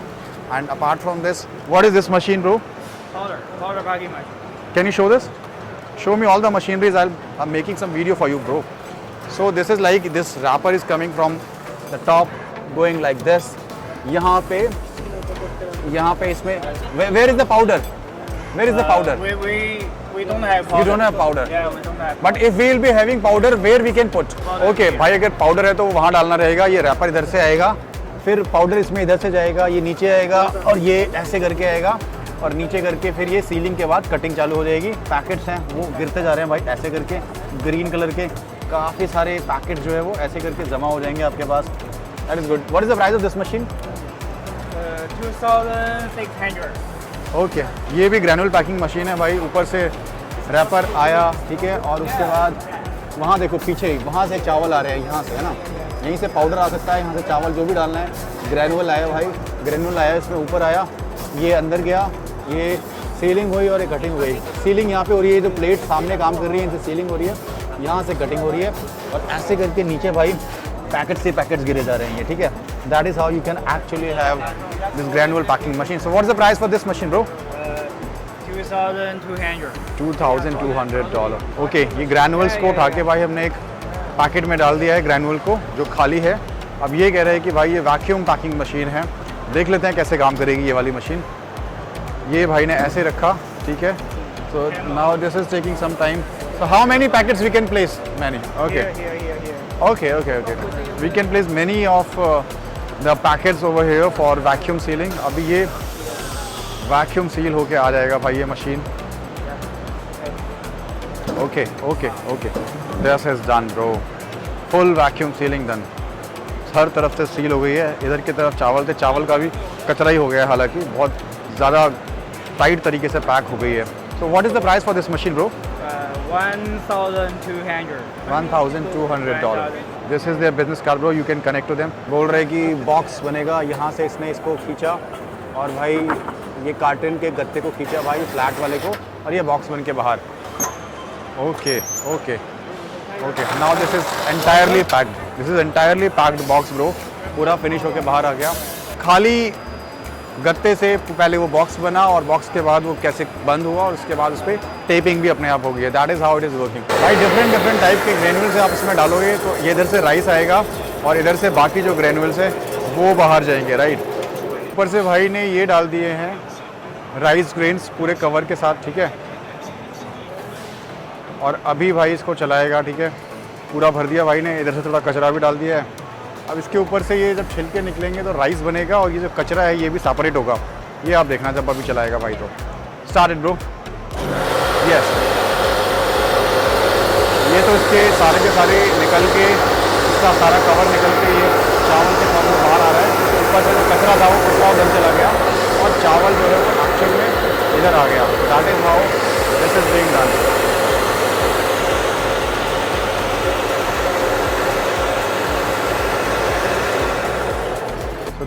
And apart from this, what is this machine bro? Powder packing machine. Can you show this? Show me all the machineries. I'm making some video for you, bro. So this is like, this wrapper is coming from the top, going like this. यहाँ पे इसमें, where is the powder? Where is the powder? We don't have powder. You don't have powder. Yeah, we don't have. But if we will be having powder, where we can put? Powder Okay, here. भाई अगर powder है तो वो वहाँ डालना रहेगा। ये wrapper इधर से आएगा, फिर पाउडर इसमें इधर से जाएगा, ये नीचे आएगा और ये ऐसे करके आएगा और नीचे करके फिर ये सीलिंग के बाद कटिंग चालू हो जाएगी। पैकेट्स हैं वो गिरते जा रहे हैं भाई, ऐसे करके ग्रीन कलर के काफ़ी सारे पैकेट जो है वो ऐसे करके जमा हो जाएंगे आपके पास। That is good. What is the price of this machine? 2,600. Okay, ये भी ग्रैनुअल पैकिंग मशीन है भाई। ऊपर से रैपर आया, ठीक है, और उसके बाद वहाँ देखो पीछे ही, वहाँ से चावल आ रहे हैं, यहाँ से, है ना, यहीं से पाउडर आ सकता है, यहाँ से चावल जो भी डालना है। ग्रैनुअल आया भाई, ग्रैनुअल आया, इसमें ऊपर आया, ये अंदर गया, ये सीलिंग हुई और ये कटिंग हो गई। सीलिंग यहाँ पे हो रही है, जो प्लेट सामने काम कर रही है इनसे सीलिंग हो रही है, यहाँ से कटिंग हो रही है, और ऐसे करके नीचे भाई पैकेट से पैकेट्स गिरे जा रहे हैं ये, ठीक है। That is how you can actually have this granule packing machine. So what is the price for this machine bro? 2,200. $2,200। Okay, ये ग्रैनुअल्स को उठा के भाई हमने एक पैकेट में डाल दिया है, ग्रैनुअल को जो खाली है। अब ये कह रहे हैं कि भाई ये वैक्यूम पैकिंग मशीन है, देख लेते हैं कैसे काम करेगी ये वाली मशीन। ये भाई ने ऐसे रखा, ठीक है। So now this is taking some time. So how many packets we can place? Many, okay okay okay okay, we can place many of the packets over here for vacuum sealing. अभी ये vacuum seal होके आ जाएगा भाई ये मशीन। Okay okay okay, this is done bro, full vacuum sealing done. हर तरफ से सील हो गई है। इधर की तरफ चावल थे, चावल का भी कचरा ही हो गया है, हालांकि बहुत ज़्यादा टाइट तरीके से पैक हो गई है। So what is the price for this machine bro? 1,200. $1,200। This is their business card bro, you can connect to them. बोल रहे कि बॉक्स बनेगा, यहाँ से इसने इसको खींचा और भाई ये कार्टन के गत्ते को खींचा भाई, फ्लैट वाले को, और ये बॉक्स बन के बाहर। Okay okay okay, now this is entirely packed, this is entirely packed box bro, पूरा फिनिश होके बाहर आ गया। खाली गत्ते से पहले वो बॉक्स बना और बॉक्स के बाद वो कैसे बंद हुआ और उसके बाद उस पर टेपिंग भी अपने आप हो गई है। That is how it is working भाई। डिफरेंट टाइप के ग्रेनुअल्स आप इसमें डालोगे तो ये इधर से राइस आएगा और इधर से बाकी जो ग्रेनुअल्स है वो बाहर जाएंगे, राइट। ऊपर से भाई ने ये डाल दिए हैं राइस ग्रेन्स पूरे कवर के साथ, ठीक है। और अभी भाई इसको चलाएगा, ठीक है, पूरा भर दिया भाई ने। इधर से थोड़ा कचरा भी डाल दिया है। अब इसके ऊपर से ये जब छिलके निकलेंगे तो राइस बनेगा और ये जो कचरा है ये भी सेपरेट होगा। ये आप देखना जब अभी चलाएगा भाई। तो स्टार्ट इट ब्रो। यस, ये तो इसके सारे के सारे निकल के, इसका सारा कवर निकल के ये चावल के फॉर्म में बाहर आ रहा है। ऊपर से जो कचरा था वो कचरा उधर चला गया और चावल जो है वो एक्चुअल में इधर आ गया। That is how this is being done.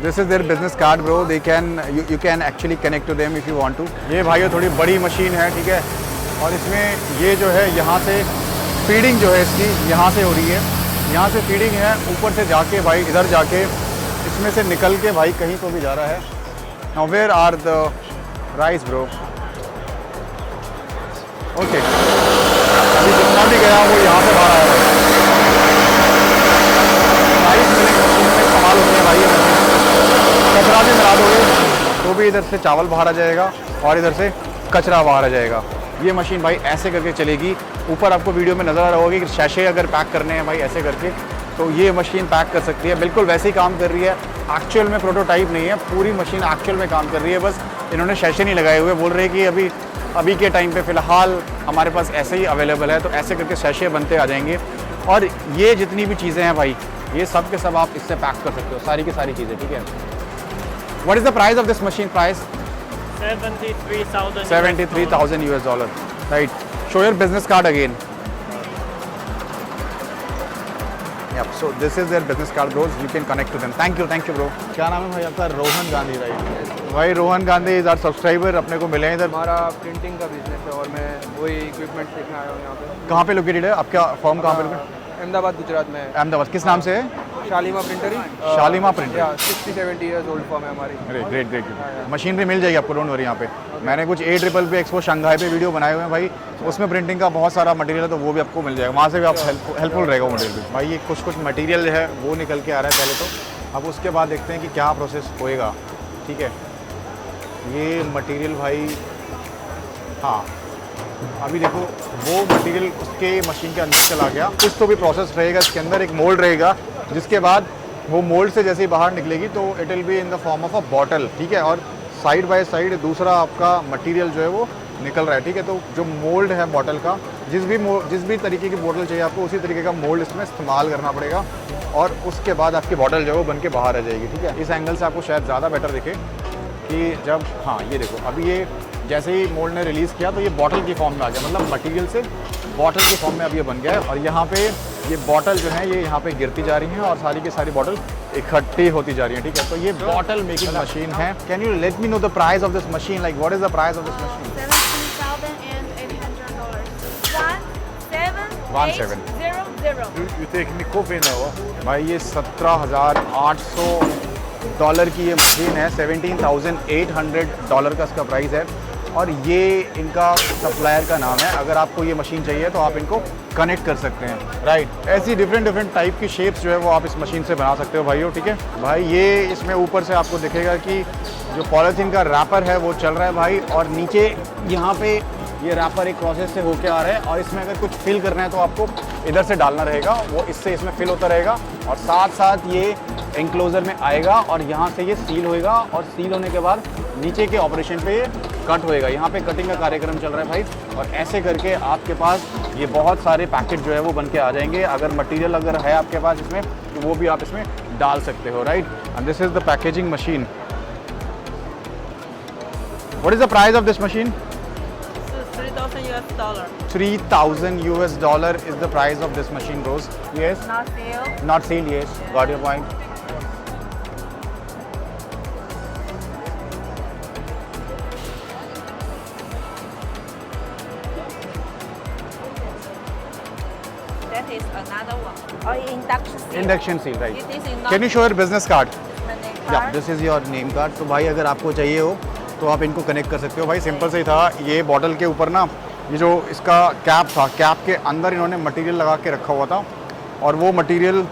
This is their business card bro, they can you can actually connect to them if you want to. ये भाई थोड़ी बड़ी मशीन है, ठीक है, और इसमें ये जो है यहाँ से फीडिंग जो है इसकी यहाँ से हो रही है, यहाँ से फीडिंग है, ऊपर से जाके भाई इधर जाके इसमें से निकल के भाई कहीं को भी जा रहा है। Now where are the price bro? Okay, अभी जितना भी गया वो यहाँ से बाहर आया है। राइस मिलिंग मशीन में कमाल होती है भाई ये मशीन। कचरा भी मिला दोगे तो भी इधर से चावल बाहर आ जाएगा और इधर से कचरा बाहर आ जाएगा। ये मशीन भाई ऐसे करके चलेगी। ऊपर आपको वीडियो में नज़र आ रहा होगा कि शैशे अगर पैक करने हैं भाई ऐसे करके, तो ये मशीन पैक कर सकती है। बिल्कुल वैसे ही काम कर रही है, एक्चुअल में प्रोटोटाइप नहीं है, पूरी मशीन एक्चुअल में काम कर रही है। बस इन्होंने शैशे नहीं लगाए हुए। बोल रहे हैं कि अभी के टाइम पे फ़िलहाल हमारे पास ऐसे ही अवेलेबल है, तो ऐसे करके शैशे बनते आ जाएंगे। और ये जितनी भी चीज़ें हैं भाई, ये सब के सब आप इससे पैक कर सकते हो, सारी की सारी चीज़ें, ठीक है। What is the price of this machine? Price? $73,000. 73,000 US dollar. Right. Show your business card again. Yep. So this is their business card, bros. You can connect to them. Thank you, bro. क्या नाम है भाई आपका? Rohan Gandhi, right? भाई Rohan Gandhi is our subscriber, अपने को मिले हैं इधर। हमारा प्रिंटिंग का बिजनेस है और मैं वही इक्विपमेंट सीखने आया हूँ यहाँ पे। कहाँ पे लोकेटेड है आपका फर्म? कहाँ पे लोकेटेड? अहमदाबाद गुजरात में है। अहमदाबाद। किस नाम से है? Shalimar printer. Shalimar printer. 60-70 years old firm है हमारी। Great great great. मशीनरी मिल जाएगी आपको, डोंट वरी। यहाँ पे मैंने कुछ APPP एक्सपो शंघाई पे वीडियो बनाए हुए हैं भाई, उसमें प्रिंटिंग का बहुत सारा मटेरियल है, तो वो भी आपको मिल जाएगा, वहाँ से भी आप हेल्पफुल रहेगा वो मटेरियल भी। भाई ये कुछ मटेरियल है वो निकल के आ रहा है पहले तो, अब उसके बाद देखते हैं कि क्या प्रोसेस होएगा। ठीक है, ये मटेरियल भाई, हाँ अभी देखो वो मटेरियल उसके मशीन के अंदर चला गया। कुछ तो भी प्रोसेस रहेगा इसके अंदर, एक मोल्ड रहेगा, जिसके बाद वो मोल्ड से जैसे ही बाहर निकलेगी तो it will be in the form of a bottle. ठीक है, और साइड बाय साइड दूसरा आपका मटेरियल जो है वो निकल रहा है। ठीक है, तो जो मोल्ड है बॉटल का, जिस भी तरीके की बोतल चाहिए आपको, उसी तरीके का मोल्ड इसमें इस्तेमाल करना पड़ेगा, और उसके बाद आपकी बॉटल जो है वो बन के बाहर आ जाएगी। ठीक है, इस एंगल से आपको शायद ज़्यादा बेटर दिखे कि जब, हाँ ये देखो अभी ये जैसे ही मोल्ड ने रिलीज़ किया तो ये बॉटल की फॉर्म में आ गया, मतलब मटेरियल से बॉटल की फॉर्म में अब ये बन गया है। और यहाँ पे ये बॉटल जो है ये यहाँ पे गिरती जा रही हैं और सारी की सारी बॉटल इकट्ठी होती जा रही हैं। ठीक है, तो ये बॉटल मेकिंग मशीन है। Can you let me know the price of this machine, like what is the price of this machine? $17,800. भाई ये $17,800 की ये मशीन है, $17,800 का इसका प्राइस है, और ये इनका सप्लायर का नाम है। अगर आपको ये मशीन चाहिए तो आप इनको कनेक्ट कर सकते हैं, राइट। ऐसी डिफरेंट टाइप की शेप्स जो है वो आप इस मशीन से बना सकते हो भाइयों। ठीक है भाई, ये इसमें ऊपर से आपको दिखेगा कि जो पॉलीथीन का रैपर है वो चल रहा है भाई, और नीचे यहाँ पे ये रैपर एक प्रोसेस से होके आ रहा है, और इसमें अगर कुछ फिल करना है तो आपको इधर से डालना रहेगा, वो इससे इसमें फिल होता रहेगा, और साथ साथ ये एंक्लोजर में आएगा और यहाँ से ये सील होएगा, और सील होने के बाद नीचे के ऑपरेशन पे कट होएगा। यहाँ पे कटिंग का कार्यक्रम चल रहा है भाई, और ऐसे करके आपके पास ये बहुत सारे पैकेट जो है वो बन के आ जाएंगे। अगर मटेरियल अगर है आपके पास इसमें तो वो भी आप इसमें डाल सकते हो, right. And this is the packaging machine. What is the price of this machine? $3,000. $3,000 is the price of this machine, Rose. Yes? Not sale. Not sale, yes. Got your point. That is another one. Or induction seal. Induction seal, right. It is not Can you show your business card? the name Yeah, card. this is your name card. तो भाई अगर आपको चाहिए हो तो आप इनको connect कर सकते हो। भाई सिंपल से ही था, ये बॉटल के ऊपर ना ये जो इसका कैप था, कैप के अंदर इन्होंने मटेरियल लगा के रखा हुआ था, और वो मटेरियल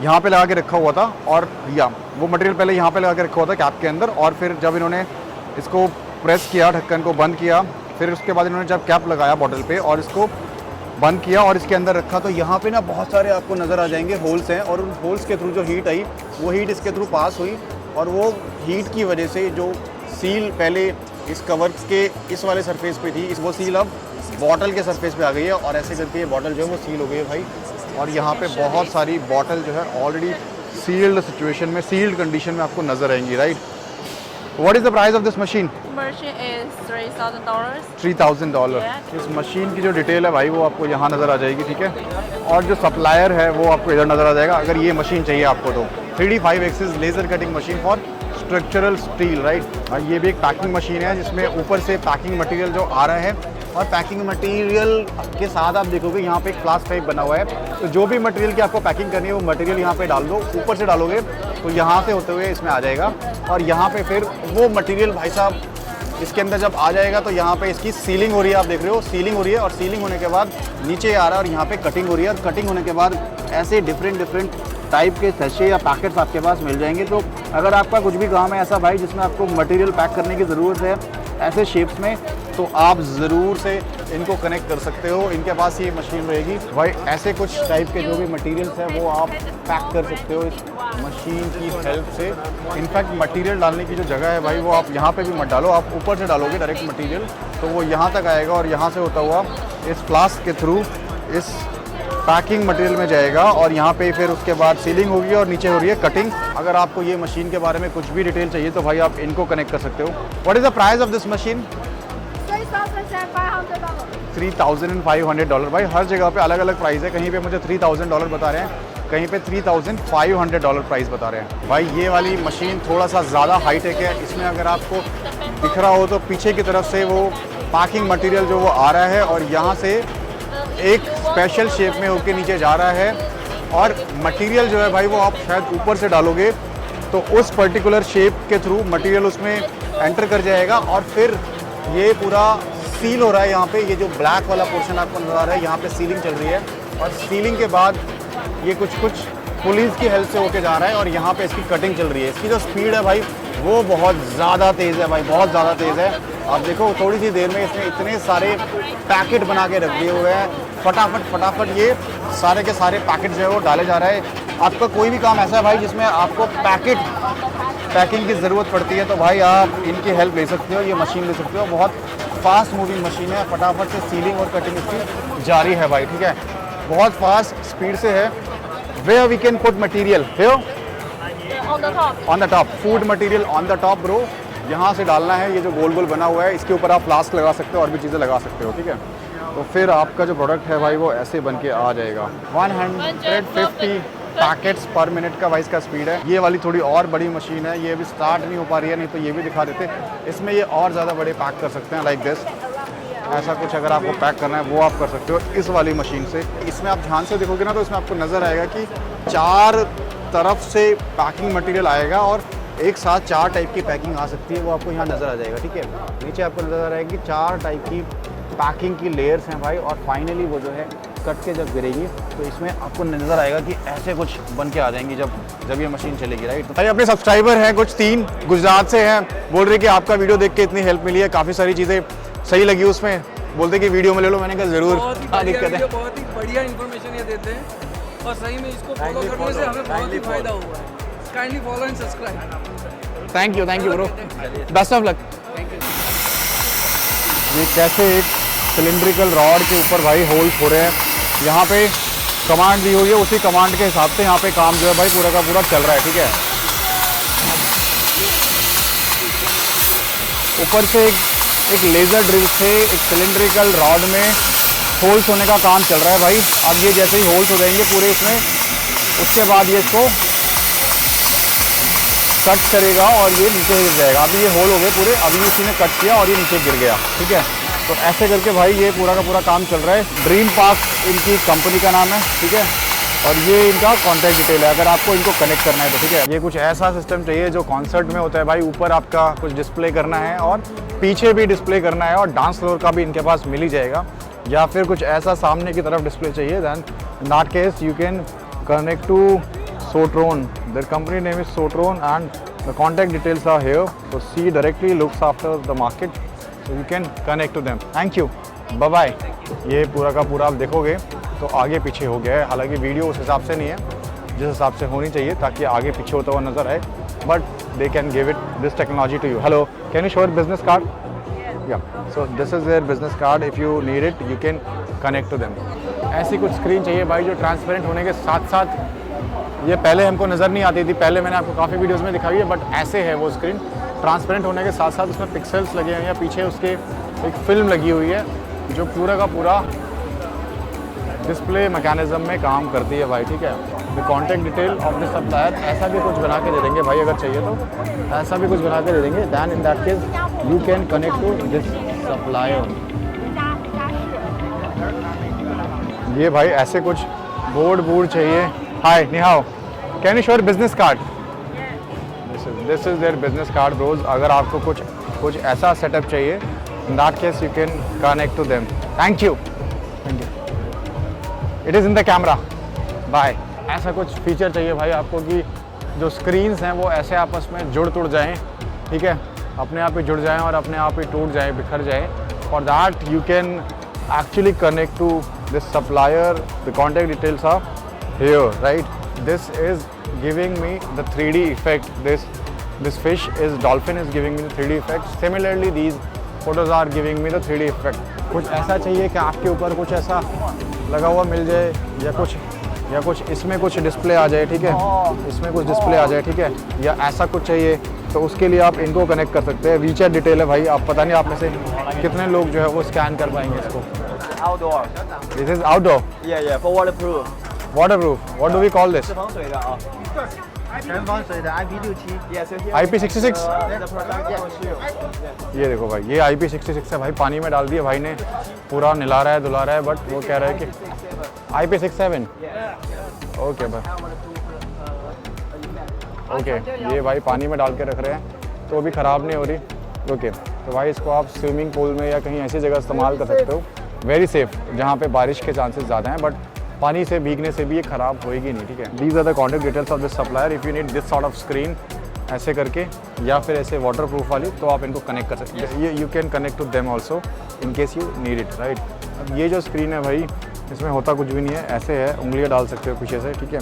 यहाँ पे लगा के रखा हुआ था, और या वो मटेरियल पहले यहाँ पे लगा के रखा हुआ था कैप के अंदर, और फिर जब इन्होंने इसको प्रेस किया, ढक्कन को बंद किया, फिर उसके बाद इन्होंने जब कैप लगाया बॉटल पे और इसको बंद किया और इसके अंदर रखा, तो यहाँ पे ना बहुत सारे आपको नज़र आ जाएंगे होल्स हैं, और उन होल्स के थ्रू जो हीट आई वो हीट इसके थ्रू पास हुई, और वो हीट की वजह से जो सील पहले इस कवर के इस वाले सरफेस पे थी, वो सील अब बॉटल के सरफेस पे आ गई है, और ऐसे करके ये बॉटल जो है वो सील हो गई है भाई। और यहाँ पे बहुत सारी बॉटल जो है ऑलरेडी सील्ड सिचुएशन में, सील्ड कंडीशन में आपको नज़र आएंगी, right. What is the price of this machine? Machine is $3,000. $3,000। इस मशीन की जो डिटेल है भाई वो आपको यहाँ नज़र आ जाएगी, ठीक है। और जो सप्लायर है वो आपको इधर नज़र आ जाएगा अगर ये मशीन चाहिए आपको तो। 3D 5 axis laser cutting machine for structural steel, right. ये भी एक पैकिंग मशीन है जिसमें ऊपर से पैकिंग मटेरियल जो आ रहा है, और पैकिंग मटेरियल के साथ आप देखोगे यहाँ पे एक फ्लास्क टाइप बना हुआ है, तो जो भी मटेरियल की आपको पैकिंग करनी है वो मटेरियल यहाँ पे डाल दो, ऊपर से डालोगे तो यहाँ से होते हुए इसमें आ जाएगा, और यहाँ पे फिर वो मटेरियल भाई साहब इसके अंदर जब आ जाएगा तो यहाँ पे इसकी सीलिंग हो रही है, आप देख रहे हो सीलिंग हो रही है, और सीलिंग होने के बाद नीचे आ रहा है और यहाँ पे कटिंग हो रही है, और कटिंग होने के बाद ऐसे डिफरेंट टाइप के सैशे या पैकेट्स आपके पास मिल जाएंगे। तो अगर आपका कुछ भी काम है ऐसा भाई जिसमें आपको मटेरियल पैक करने की ज़रूरत है ऐसे शेप्स में, तो आप ज़रूर से इनको कनेक्ट कर सकते हो, इनके पास ये मशीन रहेगी भाई। ऐसे कुछ टाइप के जो भी मटेरियल्स हैं वो आप पैक कर सकते हो इस मशीन की हेल्प से। इनफैक्ट मटेरियल डालने की जो जगह है भाई वो आप यहाँ पे भी मत डालो, आप ऊपर से डालोगे डायरेक्ट मटेरियल, तो वो यहाँ तक आएगा, और यहाँ से होता हुआ इस फ्लास्क के थ्रू इस पैकिंग मटेरियल में जाएगा और यहाँ पे फिर उसके बाद सीलिंग होगी और नीचे हो रही है कटिंग। अगर आपको ये मशीन के बारे में कुछ भी डिटेल चाहिए तो भाई आप इनको कनेक्ट कर सकते हो। What is the price of this machine? $3,500। भाई हर जगह पे अलग अलग प्राइस है, कहीं पे मुझे $3,000 बता रहे हैं, कहीं पे $3,500 प्राइस बता रहे हैं। भाई ये वाली मशीन थोड़ा सा ज़्यादा हाईटेक है। इसमें अगर आपको दिख रहा हो तो पीछे की तरफ से वो पैकिंग मटेरियल जो वो आ रहा है और यहाँ से एक स्पेशल शेप में होके नीचे जा रहा है और मटेरियल जो है भाई वो आप शायद ऊपर से डालोगे तो उस पर्टिकुलर शेप के थ्रू मटेरियल उसमें एंटर कर जाएगा और फिर ये पूरा सील हो रहा है। यहाँ पे ये जो ब्लैक वाला पोर्शन आपको नजर आ रहा है, यहाँ पे सीलिंग चल रही है और सीलिंग के बाद ये कुछ पुलिस की हेल्प से होके जा रहा है और यहाँ पे इसकी कटिंग चल रही है। इसकी जो स्पीड है भाई वो बहुत ज़्यादा तेज़ है भाई, बहुत ज़्यादा तेज़ है। आप देखो थोड़ी सी देर में इसने इतने सारे पैकेट बना के रख दिए हुए हैं, फटाफट ये सारे के सारे पैकेट जो है वो डाले जा रहा है। आपका कोई भी काम ऐसा है भाई जिसमें आपको पैकिंग की ज़रूरत पड़ती है तो भाई आप इनकी हेल्प ले सकते हो, ये मशीन ले सकते हो। बहुत फास्ट मूविंग मशीन है, फटाफट से सीलिंग और कटिंग इसकी जारी है भाई, ठीक है, बहुत फास्ट स्पीड से है। Where we can put material? Here? On the top. Food material on the top, bro. यहाँ से डालना है, ये जो गोल गोल बना हुआ है इसके ऊपर आप फ्लास्क लगा सकते हो और भी चीज़ें लगा सकते हो, ठीक है। तो फिर आपका जो प्रोडक्ट है भाई वो ऐसे बन के आ जाएगा। 150 पैकेट्स पर मिनट का वाइस का स्पीड है। ये वाली थोड़ी और बड़ी मशीन है, ये अभी स्टार्ट नहीं हो पा रही है, नहीं तो ये भी दिखा देते। इसमें ये और ज़्यादा बड़े पैक कर सकते हैं, लाइक दिस। ऐसा कुछ अगर आपको पैक करना है वो आप कर सकते हो इस वाली मशीन से। इसमें आप ध्यान से देखोगे ना तो इसमें आपको नज़र आएगा कि 4 तरफ से पैकिंग मटेरियल आएगा और एक साथ 4 टाइप की पैकिंग आ सकती है, वो आपको यहाँ नज़र आ जाएगा, ठीक है। नीचे आपको नज़र आ रहा है कि 4 टाइप की पैकिंग की लेयर्स हैं भाई और फाइनली वो जो है कट के जब गिरेगी तो इसमें आपको नज़र आएगा कि ऐसे कुछ बन के आ जाएंगी जब ये मशीन चलेगी, राइट। भाई अपने सब्सक्राइबर हैं कुछ 3 गुजरात से हैं, बोल रहे कि आपका वीडियो देख के इतनी हेल्प मिली है, काफ़ी सारी चीज़ें सही लगी उसमें, बोलते कि वीडियो में ले लो। मैंने कहा ज़रूर, क्या दिक्कत है। बहुत ही बढ़िया इन्फॉर्मेशन ये देते हैं और सही में इसको फॉलो करने से हमें बहुत ही फायदा हुआ है। Kindly follow and subscribe. Thank you bro, best of luck. ये कैसे एक सिलेंड्रिकल रॉड के ऊपर भाई होल्स हो रहे हैं, यहाँ पे कमांड दी हुई है, उसी कमांड के हिसाब से यहाँ पे काम जो है भाई पूरा का पूरा चल रहा है, ठीक है। ऊपर से एक लेज़र ड्रिल से एक सिलेंड्रिकल रॉड में होल्स होने का काम चल रहा है भाई। अब ये जैसे ही होल्स हो जाएंगे पूरे इसमें, उसके बाद ये इसको कट करेगा और ये नीचे गिर जाएगा। अभी ये होल हो गए पूरे, अभी इसी ने कट किया और ये नीचे गिर गया, ठीक है। तो ऐसे करके भाई ये पूरा का पूरा काम चल रहा है। ड्रीम पार्क इनकी कंपनी का नाम है, ठीक है, और ये इनका कॉन्टैक्ट डिटेल है अगर आपको इनको कनेक्ट करना है तो, ठीक है। ये कुछ ऐसा सिस्टम चाहिए जो कॉन्सर्ट में होता है भाई, ऊपर आपका कुछ डिस्प्ले करना है और पीछे भी डिस्प्ले करना है और डांस फ्लोर का भी इनके पास मिल ही जाएगा, या फिर कुछ ऐसा सामने की तरफ डिस्प्ले चाहिए, then in that case you can connect to Sotron. Their company name is Sotron and the contact details are here. So C directly looks after the market, so you can connect to them. Thank you. Bye bye. ये पूरा का पूरा आप देखोगे तो आगे पीछे हो गया है, हालांकि वीडियो उस हिसाब से नहीं है जिस हिसाब से होनी चाहिए ताकि आगे पीछे होता हुआ नजर आए, but they can give it this technology to you. Hello, can you show your business card? या so this is their business card, if you need it you can connect to them. ऐसी कुछ screen चाहिए भाई जो transparent होने के साथ साथ, ये पहले हमको नज़र नहीं आती थी, पहले मैंने आपको काफ़ी वीडियोस में दिखाई है, बट ऐसे है वो स्क्रीन ट्रांसपेरेंट होने के साथ साथ उसमें पिक्सेल्स लगे हैं या पीछे उसके एक फिल्म लगी हुई है जो पूरा का पूरा डिस्प्ले मैकेनिज्म में काम करती है भाई, ठीक है। The contact detail of the supplier, ऐसा भी कुछ बना के दे देंगे भाई अगर चाहिए तो, ऐसा भी कुछ बना के दे देंगे। Then in that case you can connect to this supplier. ये भाई ऐसे कुछ बोर्ड चाहिए। हाय निहाओ, can you show your business card? This is their business card bros. अगर आपको कुछ ऐसा सेटअप चाहिए, in that case you can connect to them. Thank you, it is in the camera, bye. ऐसा कुछ feature चाहिए भाई आपको कि जो स्क्रीन्स हैं वो ऐसे आपस में जुड़ जाएं, ठीक है, अपने आप ही जुड़ जाएं और अपने आप ही टूट जाएं, बिखर जाएं। For that you can actually connect to this supplier. The contact details are here, right? This is giving me the 3D effect. This fish is dolphin is giving me the 3D effect. Similarly, these photos are giving me the 3D effect. कुछ ऐसा चाहिए कि आपके ऊपर कुछ ऐसा लगा हुआ मिल जाए, या कुछ इसमें कुछ डिस्प्ले आ जाए, ठीक है, इसमें कुछ डिस्प्ले आ जाए, ठीक है, या ऐसा कुछ चाहिए, तो उसके लिए आप इनको कनेक्ट कर सकते हैं। वीचैट डिटेल है भाई, आप पता नहीं आप में से कितने लोग जो है वो स्कैन कर पाएंगे इसको। Outdoor. This is outdoor, Yeah, for waterproof. Waterproof, what do we call this? 防水的啊。全防水的 IP67。Yes, IP66 The production shield. ये देखो भाई, ये IP66 है भाई, पानी में डाल दिया भाई ने, पूरा निला रहा है धुला रहा है, बट वो कह रहा है कि IP67। ओके भाई, ओके, ये भाई पानी में डाल के रख रहे हैं तो भी ख़राब नहीं हो रही। ओके, तो भाई इसको आप स्विमिंग पूल में या कहीं ऐसी जगह इस्तेमाल कर सकते हो, वेरी सेफ, जहाँ पे बारिश के चांसेस ज़्यादा हैं, बट पानी से भीगने से भी ये ख़राब होएगी नहीं, ठीक है। These are the contact details of this supplier. If you need this sort of screen, ऐसे करके या फिर ऐसे वाटरप्रूफ वाली, तो आप इनको कनेक्ट कर सकते हैं। ये you can connect to them also in case you need it, right. अब ये जो स्क्रीन है भाई, इसमें होता कुछ भी नहीं है, ऐसे है, उंगलियाँ डाल सकते हो पीछे से, ठीक है,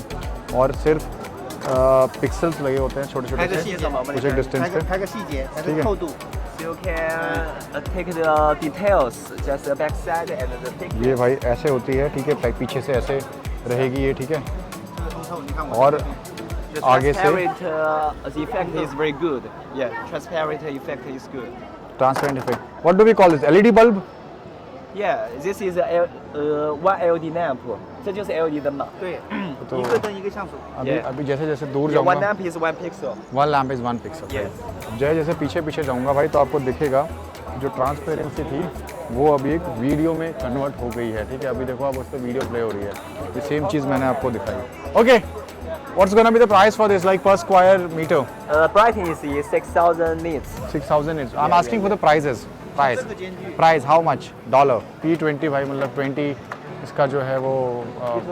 और सिर्फ पिक्सल्स लगे होते हैं छोटे छोटे से कुछ एक डिस्टेंस पे, 拍个细节，它ठीक है।的透度。So you can take the details, just the back side and the picture. ये भाई ऐसे होती है, ठीक है, पीछे से ऐसे रहेगी ये, ठीक है, और The आगे से transparent the effect is very good. Yeah, transparent effect is good. Transparent effect. What do we call this? LED बल्ब? Yeah, this is one LED lamp. 这就是 LED 灯嘛。对，तो 一个灯一个像素。 अभी Yeah. अभी जैसे जैसे दूर Yeah, जाऊंगा, one lamp is 1 pixel. One lamp is 1 pixel. Yes. अब जैसे जैसे पीछे पीछे जाऊंगा भाई, तो आपको दिखेगा जो ट्रांसपेरेंसी थी वो अभी एक वीडियो में कन्वर्ट हो गई है, ठीक है। अभी देखो आप उस पर वीडियो प्ले हो रही है, ये सेम चीज़ मैंने आपको दिखाई। Okay, what's gonna be the price for this, like per square meter? Brightness is 6000 nits. 6000 is. I am asking for the prices. Price how much? Dollar P20 भाई, मतलब 20 इसका जो है वो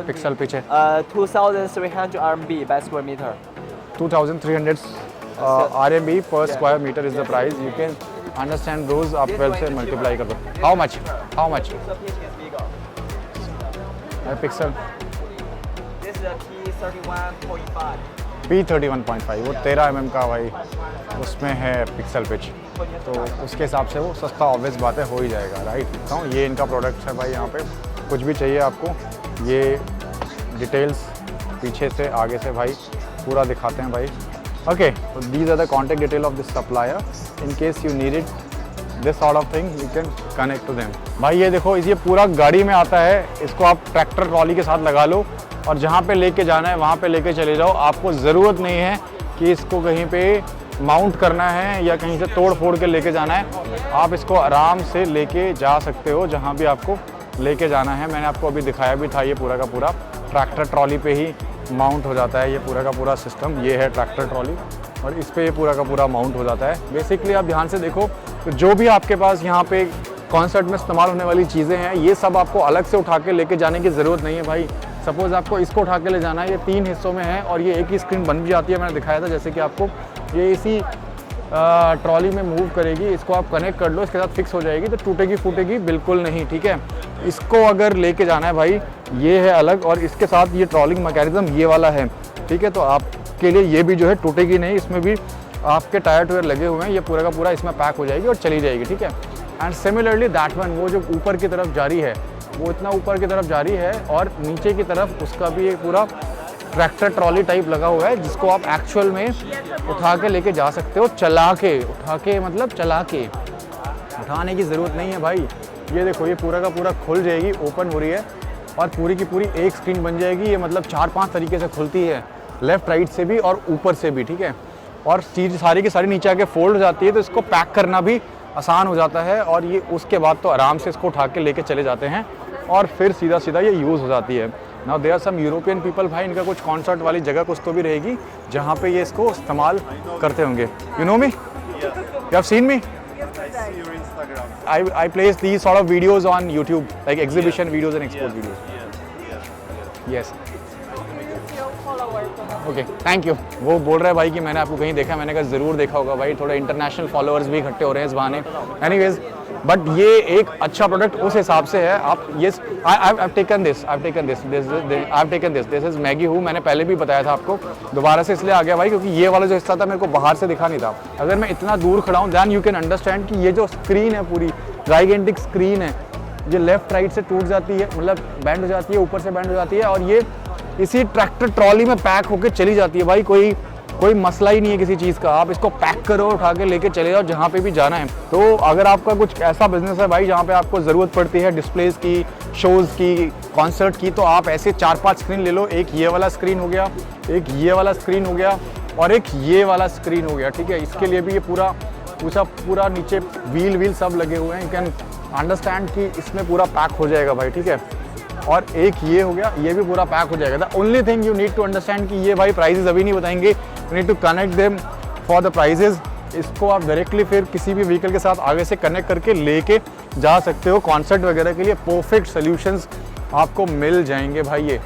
पिक्सल पिच है। 2300 RMB by square meter. 2300 RMB per square meter is the price. You can understand those, आप 12 से multiply कर दो। How much? How much? The pitch is bigger. Pixel This is a P31.5. P31.5, वो 13 mm का भाई उसमें है pixel pitch, तो उसके हिसाब से वो सस्ता ऑब्वियस बात है हो ही जाएगा, राइट। तो ये इनका प्रोडक्ट है भाई, यहाँ पे कुछ भी चाहिए आपको, ये डिटेल्स पीछे से आगे से भाई पूरा दिखाते हैं भाई। ओके, तो these are the contact detail of this supplier, in case you need it this sort of thing, you can connect to them. भाई ये देखो, ये पूरा गाड़ी में आता है, इसको आप ट्रैक्टर ट्रॉली के साथ लगा लो और जहाँ पे लेके जाना है वहाँ पे लेके चले जाओ। आपको ज़रूरत नहीं है कि इसको कहीं पे माउंट करना है या कहीं से तोड़ फोड़ के लेके जाना है, आप इसको आराम से लेके जा सकते हो जहाँ भी आपको लेके जाना है। मैंने आपको अभी दिखाया भी था, ये पूरा का पूरा ट्रैक्टर ट्रॉली पे ही माउंट हो जाता है, ये पूरा का पूरा सिस्टम। ये है ट्रैक्टर ट्रॉली और इस पे ये पूरा का पूरा माउंट हो जाता है। बेसिकली आप ध्यान से देखो, तो जो भी आपके पास यहाँ पे कॉन्सर्ट में इस्तेमाल होने वाली चीज़ें हैं, ये सब आपको अलग से उठा के लेके जाने की ज़रूरत नहीं है भाई। सपोज़ आपको इसको उठा के ले जाना है, ये 3 हिस्सों में है और ये एक ही स्क्रीन बन भी जाती है, मैंने दिखाया था। जैसे कि आपको ये इसी ट्रॉली में मूव करेगी, इसको आप कनेक्ट कर लो, इसके साथ फिक्स हो जाएगी, तो टूटेगी फूटेगी बिल्कुल नहीं, ठीक है। इसको अगर लेके जाना है भाई, ये है अलग, और इसके साथ ये ट्रॉलिंग मैकेनिज्म ये वाला है, ठीक है। तो आपके लिए ये भी जो है टूटेगी नहीं, इसमें भी आपके टायर टूयर लगे हुए हैं, ये पूरा का पूरा इसमें पैक हो जाएगी और चली जाएगी, ठीक है। एंड सिमिलरली दैट वन, वो जो ऊपर की तरफ जारी है, वो इतना ऊपर की तरफ जारी है और नीचे की तरफ उसका भी एक पूरा ट्रैक्टर ट्रॉली टाइप लगा हुआ है, जिसको आप एक्चुअल में उठा के लेके जा सकते हो, चला के, उठा के मतलब चला के, उठाने की ज़रूरत नहीं है भाई। ये देखो, ये पूरा का पूरा खुल जाएगी, ओपन हो रही है और पूरी की पूरी एक स्क्रीन बन जाएगी। ये मतलब 4-5 तरीके से खुलती है, लेफ़्ट राइट से भी और ऊपर से भी, ठीक है। और चीज़ सारी की सारी नीचे आके फोल्ड हो जाती है, तो इसको पैक करना भी आसान हो जाता है और ये उसके बाद तो आराम से इसको उठा के लेके चले जाते हैं और फिर सीधा सीधा ये यूज़ हो जाती है। Now there are some European people, भाई इनका कुछ कॉन्सर्ट वाली जगह कुछ तो भी रहेगी जहाँ पे ये इसको इस्तेमाल करते होंगे। You know me, you have seen me, I place these sort of videos on YouTube, like exhibition videos and export videos. Yes. Okay, thank you. वो बोल रहा है भाई कि मैंने आपको कहीं देखा, मैंने कहा ज़रूर देखा होगा भाई, थोड़ा इंटरनेशनल फॉलोअर्स भी इकट्ठे हो रहे हैं इस बहाने। एनीवेज, बट ये एक अच्छा प्रोडक्ट उस हिसाब से है। आप yes, I taken this is Maggi who, मैंने पहले भी बताया था आपको, दोबारा से इसलिए आ गया भाई क्योंकि ये वाला जो हिस्सा था मेरे को बाहर से दिखा नहीं था। अगर मैं इतना दूर खड़ा हूँ, दैन यू कैन अंडरस्टैंड कि ये जो स्क्रीन है पूरी जाइगेंटिक स्क्रीन है, जो लेफ्ट राइट से टूट जाती है, मतलब बैंड हो जाती है, ऊपर से बैंड हो जाती है, और ये इसी ट्रैक्टर ट्रॉली में पैक होके चली जाती है भाई। कोई मसला ही नहीं है किसी चीज़ का, आप इसको पैक करो, उठा के लेके चले जाओ जहाँ पे भी जाना है। तो अगर आपका कुछ ऐसा बिजनेस है भाई जहाँ पे आपको ज़रूरत पड़ती है डिस्प्लेज की, शोज़ की, कॉन्सर्ट की, तो आप ऐसे 4-5 स्क्रीन ले लो। एक ये वाला स्क्रीन हो गया, एक ये वाला स्क्रीन हो गया, और एक ये वाला स्क्रीन हो गया, ठीक है। इसके लिए भी ये पूरा नीचे व्हील सब लगे हुए हैं। यू कैन अंडरस्टैंड कि इसमें पूरा पैक हो जाएगा भाई, ठीक है। और एक ये हो गया, ये भी पूरा पैक हो जाएगा। The only thing you need to understand कि ये भाई प्राइजेस अभी नहीं बताएंगे, you need to connect them for the prices. इसको आप डायरेक्टली फिर किसी भी व्हीकल के साथ आगे से कनेक्ट करके लेके जा सकते हो। कॉन्सर्ट वगैरह के लिए परफेक्ट सोल्यूशंस आपको मिल जाएंगे भाई ये।